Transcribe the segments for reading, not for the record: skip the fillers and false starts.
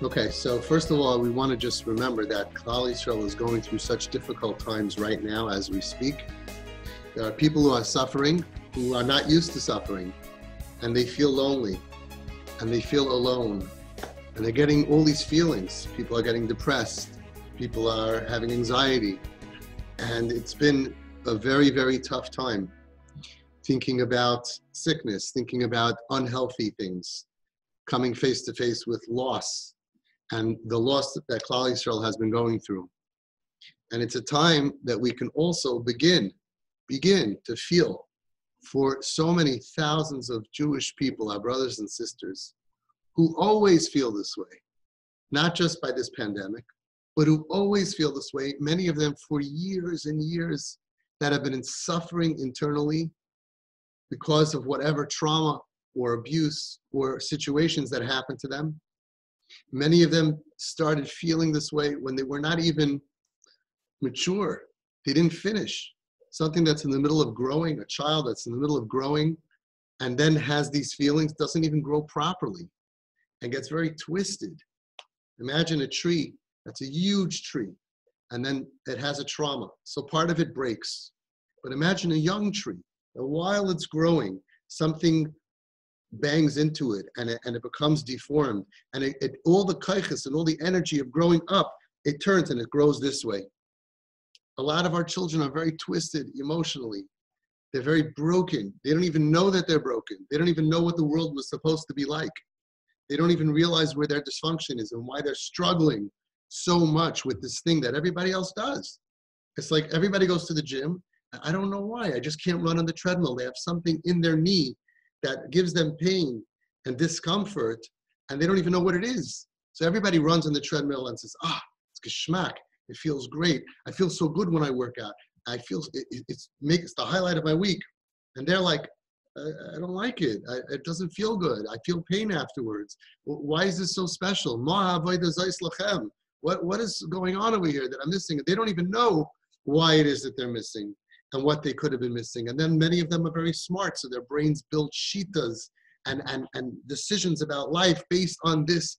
Okay, so first of all, we want to just remember that Klal Yisrael is going through such difficult times right now as we speak. There are people who are suffering, who are not used to suffering, and they feel lonely, and they feel alone, and they're getting all these feelings. People are getting depressed, people are having anxiety, and it's been a very, very tough time thinking about sickness, thinking about unhealthy things, coming face to face with loss, and the loss that Klal Yisrael has been going through. And it's a time that we can also begin to feel for so many thousands of Jewish people, our brothers and sisters, who always feel this way, not just by this pandemic, but who always feel this way, many of them for years and years, that have been in suffering internally because of whatever trauma or abuse or situations that happened to them. Many of them started feeling this way when they were not even mature. They didn't finish. Something that's in the middle of growing, a child that's in the middle of growing and then has these feelings, doesn't even grow properly and gets very twisted. Imagine a tree that's a huge tree and then it has a trauma. So part of it breaks. But imagine a young tree, and while it's growing, something bangs into it and it becomes deformed, and all the kaiches and all the energy of growing up, it turns and it grows this way. A lot of our children are very twisted emotionally. They're very broken. They don't even know that they're broken. They don't even know what the world was supposed to be like. They don't even realize where their dysfunction is and why they're struggling so much with this thing that everybody else does. It's like everybody goes to the gym. I don't know why. I just can't run on the treadmill. They have something in their knee that gives them pain and discomfort, and they don't even know what it is. So everybody runs on the treadmill and says, it's geschmack. It feels great. I feel so good when I work out. I feel it's the highlight of my week. And they're like, I don't like it. It doesn't feel good. I feel pain afterwards. Why is this so special? What is going on over here that I'm missing? They don't even know why it is that they're missing and what they could have been missing. And then many of them are very smart, so their brains build shitas and decisions about life based on this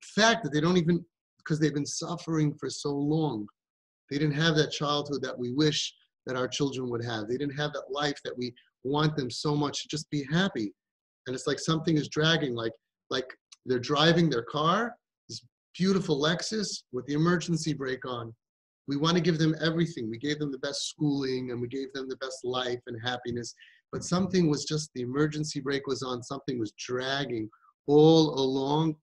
fact that they don't even, because they've been suffering for so long. They didn't have that childhood that we wish that our children would have. They didn't have that life that we want them so much to just be happy. And it's like something is dragging, like they're driving their car, this beautiful Lexus with the emergency brake on. We want to give them everything. We gave them the best schooling and we gave them the best life and happiness. But something was just, the emergency brake was on, something was dragging all along.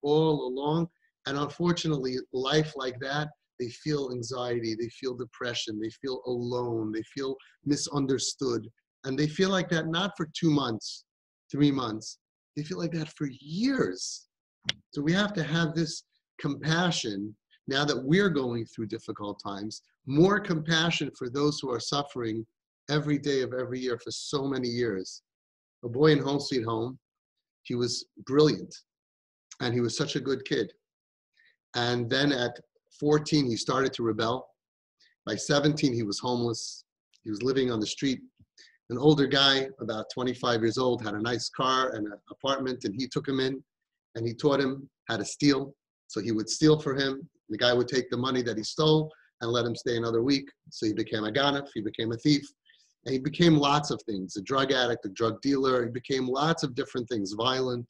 And unfortunately, life like that, they feel anxiety, they feel depression, they feel alone, they feel misunderstood. And they feel like that not for 2 months, 3 months, they feel like that for years. So we have to have this compassion now that we're going through difficult times, more compassion for those who are suffering every day of every year for so many years. A boy in Home Sweet Home, he was brilliant and he was such a good kid. And then at 14, he started to rebel. By 17, he was homeless. He was living on the street. An older guy, about 25 years old, had a nice car and an apartment, and he took him in and he taught him how to steal. So he would steal for him. The guy would take the money that he stole and let him stay another week. So he became a ganef, he became a thief, and he became lots of things, a drug addict, a drug dealer. He became lots of different things, violent.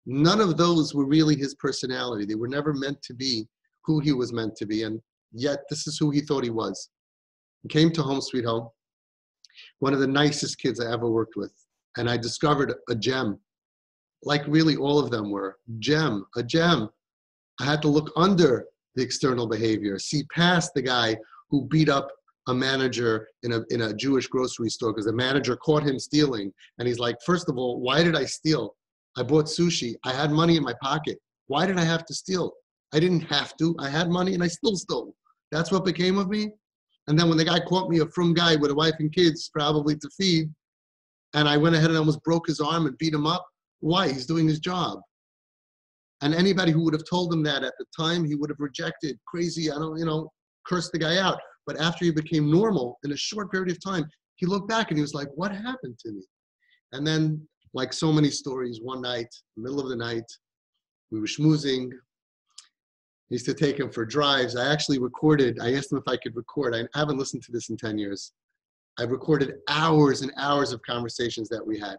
None of those were really his personality. They were never meant to be who he was meant to be, and yet this is who he thought he was. He came to Home Sweet Home, one of the nicest kids I ever worked with, and I discovered a gem, like really all of them were, a gem. I had to look under the external behavior, see past the guy who beat up a manager in a Jewish grocery store because the manager caught him stealing. And he's like, first of all, why did I steal? I bought sushi. I had money in my pocket. Why did I have to steal? I didn't have to. I had money and I still stole. That's what became of me. And then when the guy caught me, a frum guy with a wife and kids, probably to feed, and I went ahead and almost broke his arm and beat him up. Why? He's doing his job. And anybody who would have told him that at the time, he would have rejected, crazy, cursed the guy out. But after he became normal, in a short period of time, he looked back and he was like, what happened to me? And then, like so many stories, one night, middle of the night, we were schmoozing, I used to take him for drives. I actually recorded, I asked him if I could record. I haven't listened to this in 10 years. I've recorded hours and hours of conversations that we had.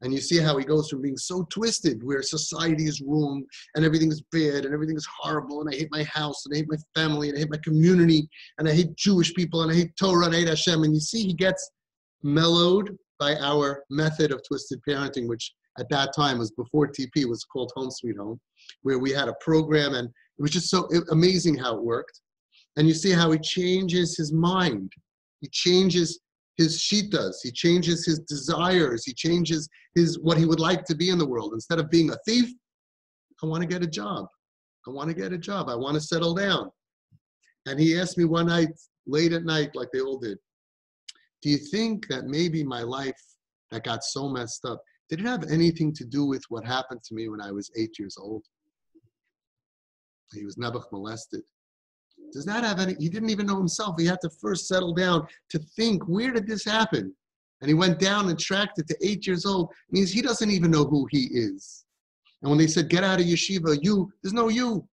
And you see how he goes from being so twisted, where society is wrong and everything is bad and everything is horrible and I hate my house and I hate my family and I hate my community and I hate Jewish people and I hate Torah and I hate Hashem. And you see he gets mellowed by our method of twisted parenting, which at that time was before TP, was called Home Sweet Home, where we had a program and it was just so amazing how it worked. And you see how he changes his mind. He changes his shitas, he changes his desires, he changes what he would like to be in the world. Instead of being a thief, I want to get a job. I want to get a job. I want to settle down. And he asked me one night, late at night, like they all did, do you think that maybe my life that got so messed up, did it have anything to do with what happened to me when I was 8 years old? He was nebuch molested. Does that have any, he didn't even know himself. He had to first settle down to think, where did this happen? And he went down and tracked it to 8 years old. It means he doesn't even know who he is. And when they said, get out of yeshiva, you, there's no you.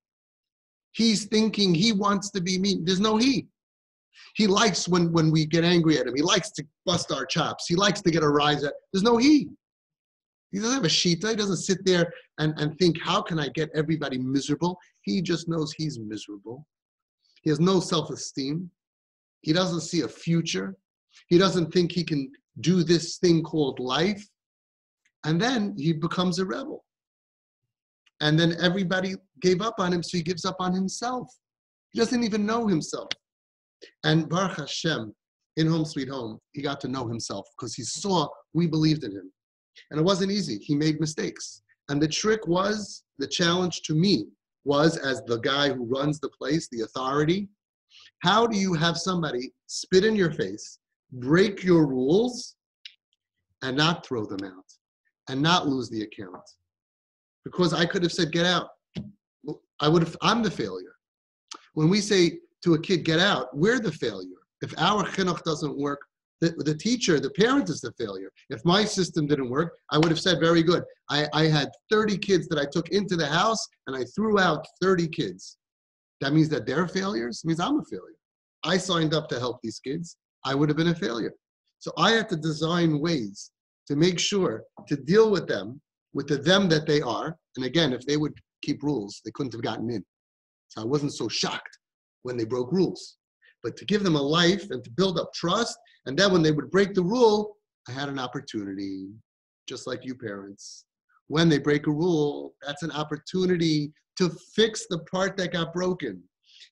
He's thinking he wants to be me. There's no he. He likes when we get angry at him. He likes to bust our chops. He likes to get a rise at. There's no he. He doesn't have a shita. He doesn't sit there and think, how can I get everybody miserable? He just knows he's miserable. He has no self-esteem. He doesn't see a future. He doesn't think he can do this thing called life. And then he becomes a rebel. And then everybody gave up on him, so he gives up on himself. He doesn't even know himself. And Baruch Hashem, in Home Sweet Home, he got to know himself because he saw we believed in him. And it wasn't easy. He made mistakes. And the trick was, the challenge to me was, as the guy who runs the place, the authority, how do you have somebody spit in your face, break your rules, and not throw them out, and not lose the account? Because I could have said, get out. I'm the failure. When we say to a kid, get out, we're the failure. If our chinuch doesn't work, the teacher, the parent is the failure. If my system didn't work, I would have said, very good. I had 30 kids that I took into the house and I threw out 30 kids. That means that they're failures? It means I'm a failure. I signed up to help these kids. I would have been a failure. So I had to design ways to make sure to deal with them, with the them that they are. And again, if they would keep rules, they couldn't have gotten in. So I wasn't so shocked when they broke rules. But to give them a life and to build up trust, and then when they would break the rule, I had an opportunity, just like you parents. When they break a rule, that's an opportunity to fix the part that got broken,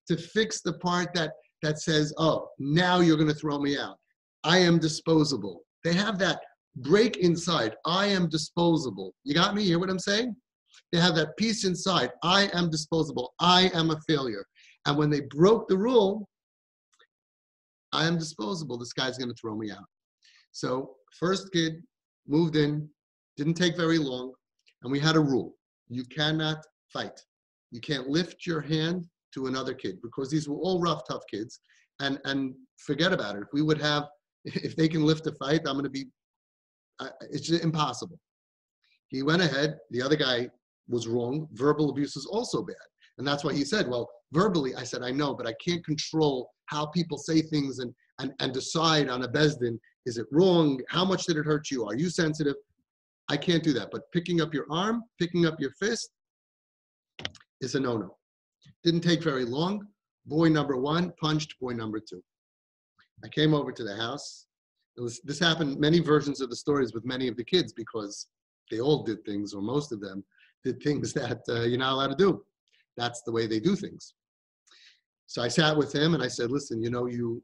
to fix the part that says, oh, now you're going to throw me out. I am disposable. They have that break inside. I am disposable. You got me? You hear what I'm saying? They have that piece inside. I am disposable. I am a failure. And when they broke the rule, I am disposable. This guy's going to throw me out. So first kid moved in, didn't take very long, and we had a rule. You cannot fight. You can't lift your hand to another kid, because these were all rough, tough kids. And forget about it. If they can lift a fight, I'm going to be, it's just impossible. He went ahead. The other guy was wrong. Verbal abuse is also bad. And that's why he said, well, verbally, I said, I know, but I can't control how people say things and decide on a bezdin. Is it wrong? How much did it hurt you? Are you sensitive? I can't do that. But picking up your arm, picking up your fist is a no-no. Didn't take very long. Boy number one punched boy number two. I came over to the house. This happened, many versions of the stories with many of the kids, because they all did things, or most of them did things that you're not allowed to do. That's the way they do things. So I sat with him and I said, listen, you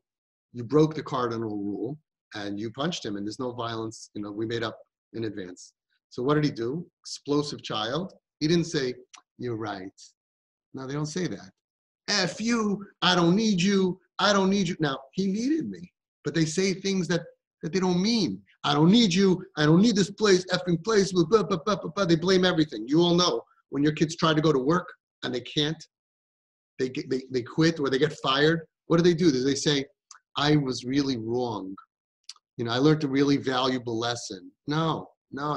broke the cardinal rule and you punched him, and there's no violence, we made up in advance. So what did he do? Explosive child. He didn't say, you're right. No, they don't say that. F you, I don't need you, I don't need you. Now, he needed me, but they say things that they don't mean. I don't need you, I don't need this place, effing place, blah, blah, blah, blah, blah, blah. They blame everything. You all know when your kids try to go to work and they can't, they quit or they get fired. What do? They say, I was really wrong. I learned a really valuable lesson. No,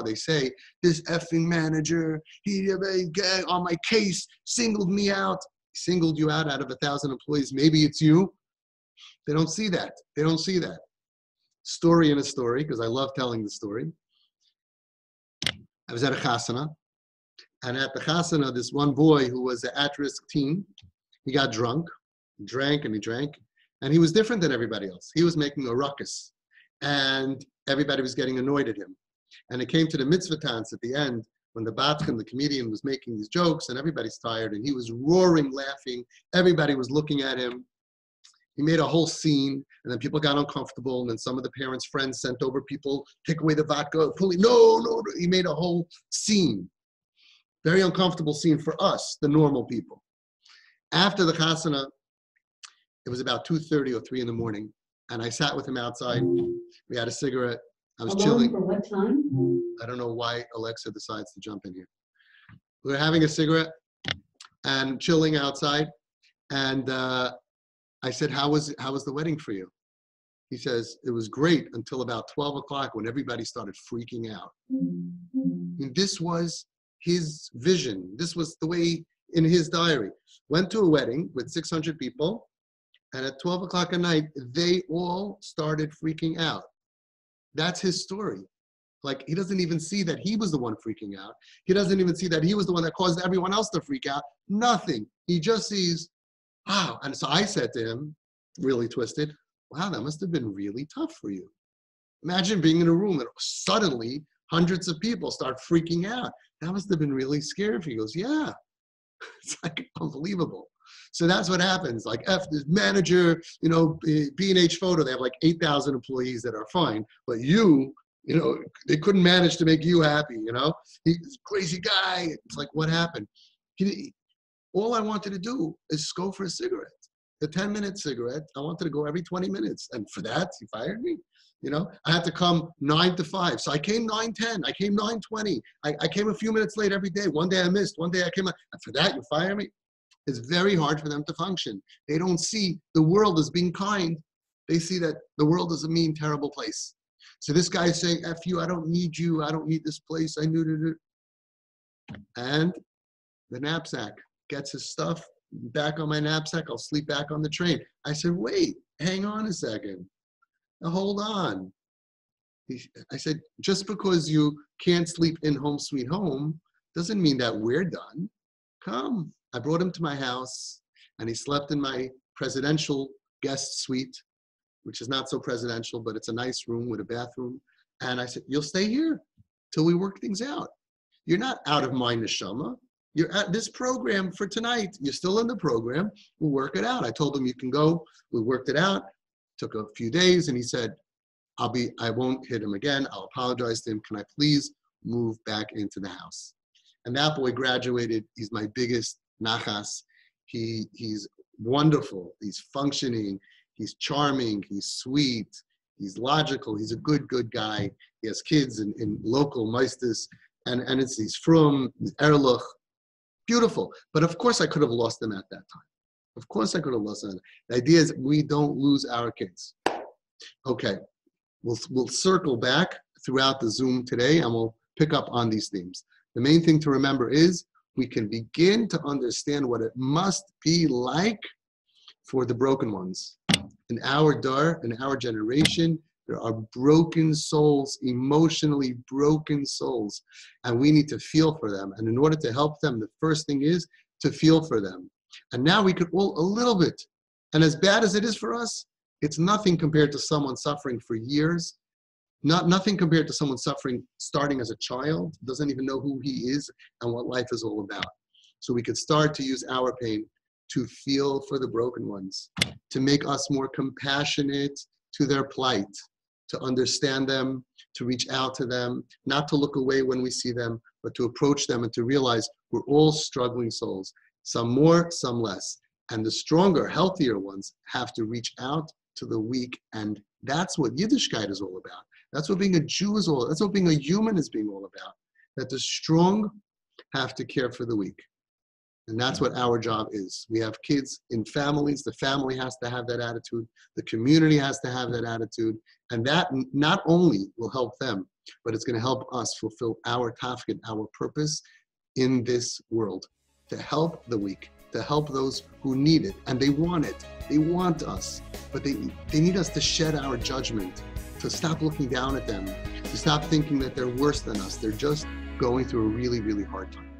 they say, this effing manager, he on my case, singled me out. singled you out of 1,000 employees. Maybe it's you. They don't see that. They don't see that. Story in a story, because I love telling the story. I was at a chasana, and at the chasana, this one boy who was an at-risk teen, he got drunk, he drank, and he was different than everybody else. He was making a ruckus, and everybody was getting annoyed at him. And it came to the mitzvah dance at the end, when the Batkin, the comedian, was making these jokes, and everybody's tired, and he was roaring, laughing. Everybody was looking at him. He made a whole scene, and then people got uncomfortable, and then some of the parents' friends sent over people, take away the vodka, no. He made a whole scene. Very uncomfortable scene for us, the normal people. After the chasana, it was about 2:30 or 3 in the morning, and I sat with him outside. We had a cigarette. I was chilling. For what time? I don't know why Alexa decides to jump in here. We were having a cigarette and chilling outside, and I said, how was the wedding for you? He says, it was great until about 12 o'clock when everybody started freaking out. And this was his vision. This was the way in his diary. Went to a wedding with 600 people, and at 12 o'clock at night, they all started freaking out. That's his story. Like, he doesn't even see that he was the one freaking out. He doesn't even see that he was the one that caused everyone else to freak out. Nothing. He just sees, wow. And so I said to him, really twisted, wow, that must have been really tough for you. Imagine being in a room and suddenly hundreds of people start freaking out. That must have been really scary for you. He goes, yeah. It's like unbelievable. So that's what happens. Like this manager, B&H Photo, they have like 8,000 employees that are fine, but they couldn't manage to make you happy, He's a crazy guy. It's like, what happened? All I wanted to do is go for a cigarette. The 10-minute cigarette, I wanted to go every 20 minutes. And for that, he fired me. I had to come 9 to 5. So I came 9:10. I came 9:20. I came a few minutes late every day. One day I missed. One day I came. And for that, you fire me? It's very hard for them to function. They don't see the world as being kind. They see that the world is a mean, terrible place. So this guy is saying, F you, I don't need you. I don't need this place. I knew it. And the knapsack gets his stuff back on my knapsack. I'll sleep back on the train. I said, wait, hang on a second. Now, hold on. I said, just because you can't sleep in home sweet home doesn't mean that we're done. Come. I brought him to my house, and he slept in my presidential guest suite, which is not so presidential, but it's a nice room with a bathroom. And I said, you'll stay here till we work things out. You're not out of my neshama. You're at this program for tonight. You're still in the program. We'll work it out. I told him you can go. We worked it out. Took a few days, and he said, I won't hit him again. I'll apologize to him. Can I please move back into the house? And that boy graduated. He's my biggest nachas. He's wonderful. He's functioning. He's charming. He's sweet. He's logical. He's a good guy. He has kids in local meistis, and he's from Erlich. Beautiful. But of course I could have lost them at that time. Of course I could have lost them. The idea is we don't lose our kids. Okay. We'll circle back throughout the Zoom today, and we'll pick up on these themes. The main thing to remember is we can begin to understand what it must be like for the broken ones. In our dar, in our generation, there are broken souls, emotionally broken souls, and we need to feel for them. And in order to help them, the first thing is to feel for them. And now we could all a little bit. And as bad as it is for us, it's nothing compared to someone suffering for years. Nothing compared to someone suffering starting as a child, doesn't even know who he is and what life is all about. So we could start to use our pain to feel for the broken ones, to make us more compassionate to their plight, to understand them, to reach out to them, not to look away when we see them, but to approach them and to realize we're all struggling souls, some more, some less. And the stronger, healthier ones have to reach out to the weak. And that's what Yiddishkeit is all about. That's what being a Jew is all about. That's what being a human is being all about. That the strong have to care for the weak. And that's what our job is. We have kids in families. The family has to have that attitude. The community has to have that attitude. And that not only will help them, but it's going to help us fulfill our tafkid, our purpose in this world, to help the weak, to help those who need it, and they want it. They want us, but they need us to shed our judgment, to stop looking down at them, to stop thinking that they're worse than us. They're just going through a really, really hard time.